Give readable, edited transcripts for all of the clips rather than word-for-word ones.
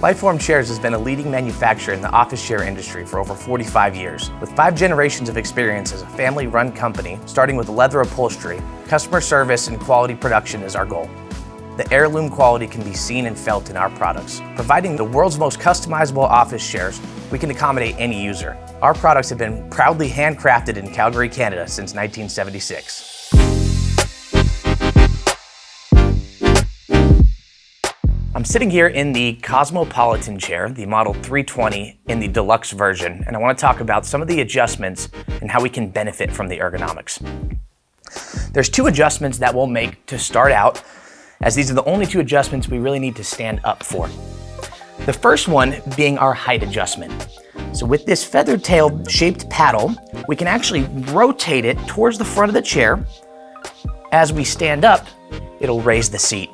LIFEFORM Chairs has been a leading manufacturer in the office chair industry for over 45 years. With 5 generations of experience as a family-run company, starting with leather upholstery, customer service and quality production is our goal. The heirloom quality can be seen and felt in our products. Providing the world's most customizable office chairs, we can accommodate any user. Our products have been proudly handcrafted in Calgary, Canada since 1976. I'm sitting here in the Cosmopolitan chair, the model 320 in the deluxe version, and I want to talk about some of the adjustments and how we can benefit from the ergonomics. There's 2 adjustments that we'll make to start out, as these are the only 2 adjustments we really need to stand up for. The first one being our height adjustment. So with this feather tail shaped paddle, we can actually rotate it towards the front of the chair. As we stand up, it'll raise the seat.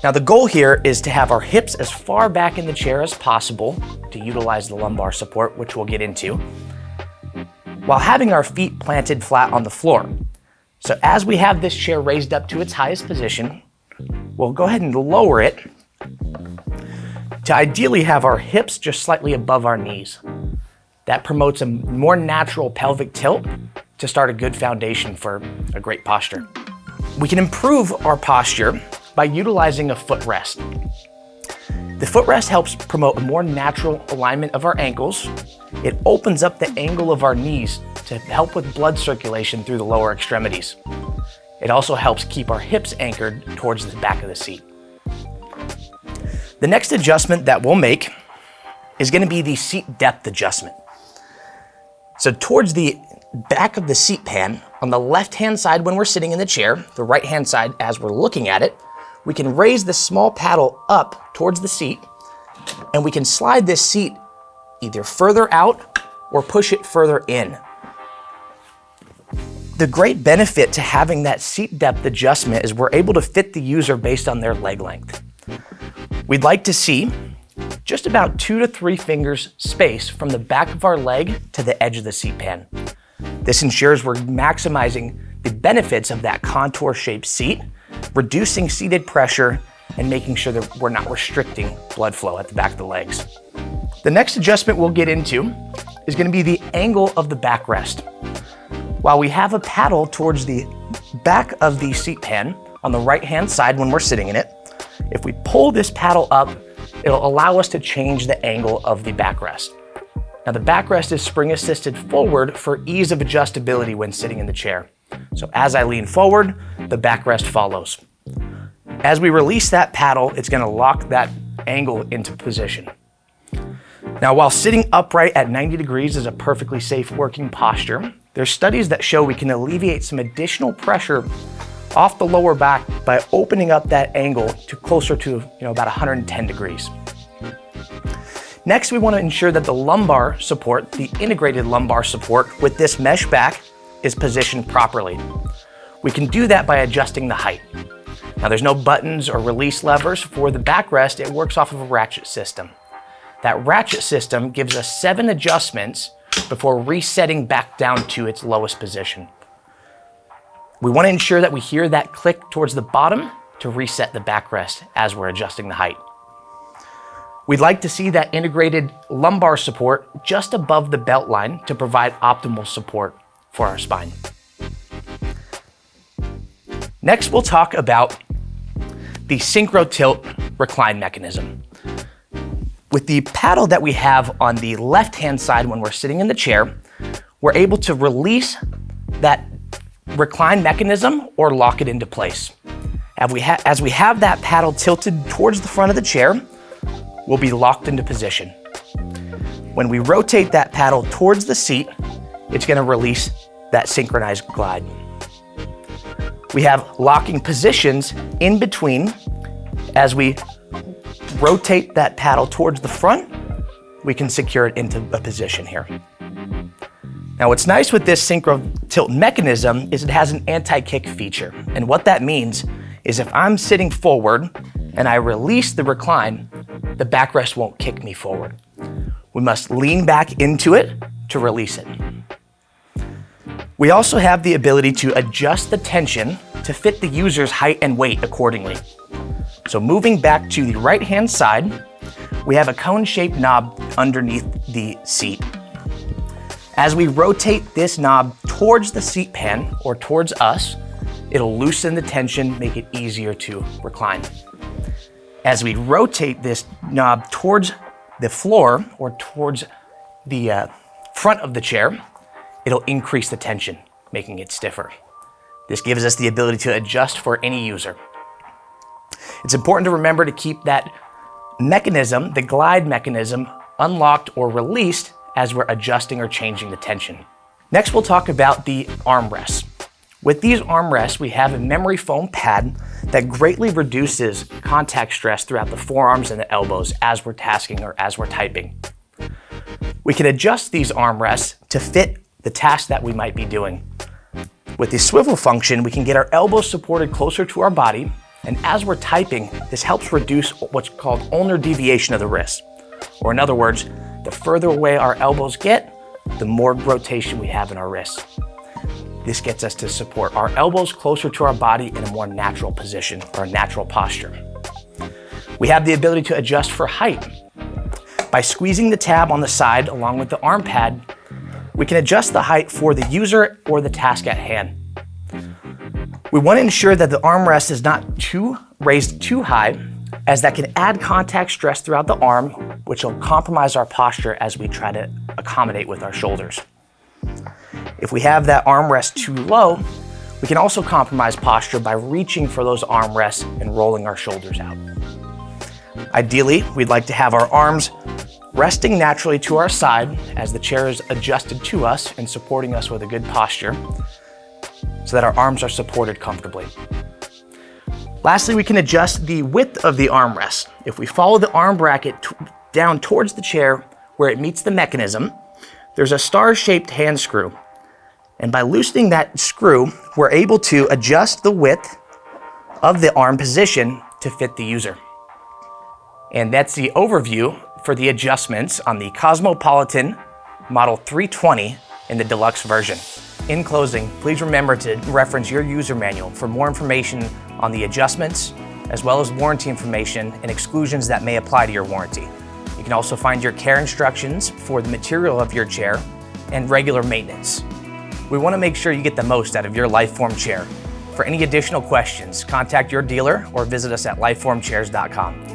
Now the goal here is to have our hips as far back in the chair as possible to utilize the lumbar support, which we'll get into, while having our feet planted flat on the floor. So as we have this chair raised up to its highest position, we'll go ahead and lower it to ideally have our hips just slightly above our knees. That promotes a more natural pelvic tilt to start a good foundation for a great posture. We can improve our posture by utilizing a footrest. The footrest helps promote a more natural alignment of our ankles. It opens up the angle of our knees to help with blood circulation through the lower extremities. It also helps keep our hips anchored towards the back of the seat. The next adjustment that we'll make is going to be the seat depth adjustment. So towards the back of the seat pan, on the left-hand side when we're sitting in the chair, the right-hand side as we're looking at it, we can raise the small paddle up towards the seat, and we can slide this seat either further out or push it further in. The great benefit to having that seat depth adjustment is we're able to fit the user based on their leg length. We'd like to see just about 2 to 3 fingers space from the back of our leg to the edge of the seat pan. This ensures we're maximizing the benefits of that contour-shaped seat, reducing seated pressure, and making sure that we're not restricting blood flow at the back of the legs. The next adjustment we'll get into is going to be the angle of the backrest. While we have a paddle towards the back of the seat pan on the right-hand side when we're sitting in it, if we pull this paddle up, it'll allow us to change the angle of the backrest. Now the backrest is spring assisted forward for ease of adjustability when sitting in the chair. So as I lean forward, the backrest follows. As we release that paddle, it's going to lock that angle into position. Now while sitting upright at 90 degrees is a perfectly safe working posture, there's studies that show we can alleviate some additional pressure off the lower back by opening up that angle to closer to about 110 degrees. Next, we want to ensure that the lumbar support, the integrated lumbar support with this mesh back, is positioned properly. We can do that by adjusting the height. Now there's no buttons or release levers for the backrest. It works off of a ratchet system. That ratchet system gives us 7 adjustments before resetting back down to its lowest position. We want to ensure that we hear that click towards the bottom to reset the backrest as we're adjusting the height. We'd like to see that integrated lumbar support just above the belt line to provide optimal support for our spine. Next, we'll talk about the Synchro Tilt recline mechanism. With the paddle that we have on the left-hand side when we're sitting in the chair, we're able to release that recline mechanism or lock it into place. As we have that paddle tilted towards the front of the chair, we'll be locked into position. When we rotate that paddle towards the seat, it's going to release that synchronized glide. We have locking positions in between. As we rotate that paddle towards the front, we can secure it into a position here. Now what's nice with this Synchro Tilt mechanism is it has an anti-kick feature. And what that means is if I'm sitting forward and I release the recline, the backrest won't kick me forward. We must lean back into it to release it. We also have the ability to adjust the tension to fit the user's height and weight accordingly. So moving back to the right-hand side, we have a cone-shaped knob underneath the seat. As we rotate this knob towards the seat pan or towards us, it'll loosen the tension, make it easier to recline. As we rotate this knob towards the floor or towards the front of the chair, it'll increase the tension, making it stiffer. This gives us the ability to adjust for any user. It's important to remember to keep that mechanism, the glide mechanism, unlocked or released as we're adjusting or changing the tension. Next, we'll talk about the armrests. With these armrests, we have a memory foam pad that greatly reduces contact stress throughout the forearms and the elbows as we're tasking or as we're typing. We can adjust these armrests to fit the task that we might be doing. With the swivel function, we can get our elbows supported closer to our body, and as we're typing, this helps reduce what's called ulnar deviation of the wrist. Or in other words, the further away our elbows get, the more rotation we have in our wrists. This gets us to support our elbows closer to our body in a more natural position or a natural posture. We have the ability to adjust for height. By squeezing the tab on the side along with the arm pad, we can adjust the height for the user or the task at hand. We want to ensure that the armrest is not raised too high, as that can add contact stress throughout the arm, which will compromise our posture as we try to accommodate with our shoulders. If we have that armrest too low, we can also compromise posture by reaching for those armrests and rolling our shoulders out. Ideally, we'd like to have our arms resting naturally to our side as the chair is adjusted to us and supporting us with a good posture so that our arms are supported comfortably. Lastly, we can adjust the width of the armrest. If we follow the arm bracket down towards the chair where it meets the mechanism, there's a star-shaped hand screw. And by loosening that screw, we're able to adjust the width of the arm position to fit the user. And that's the overview for the adjustments on the Cosmopolitan Model 320 in the deluxe version. In closing, please remember to reference your user manual for more information on the adjustments, as well as warranty information and exclusions that may apply to your warranty. You can also find your care instructions for the material of your chair and regular maintenance. We want to make sure you get the most out of your LIFEFORM chair. For any additional questions, contact your dealer or visit us at lifeformchairs.com.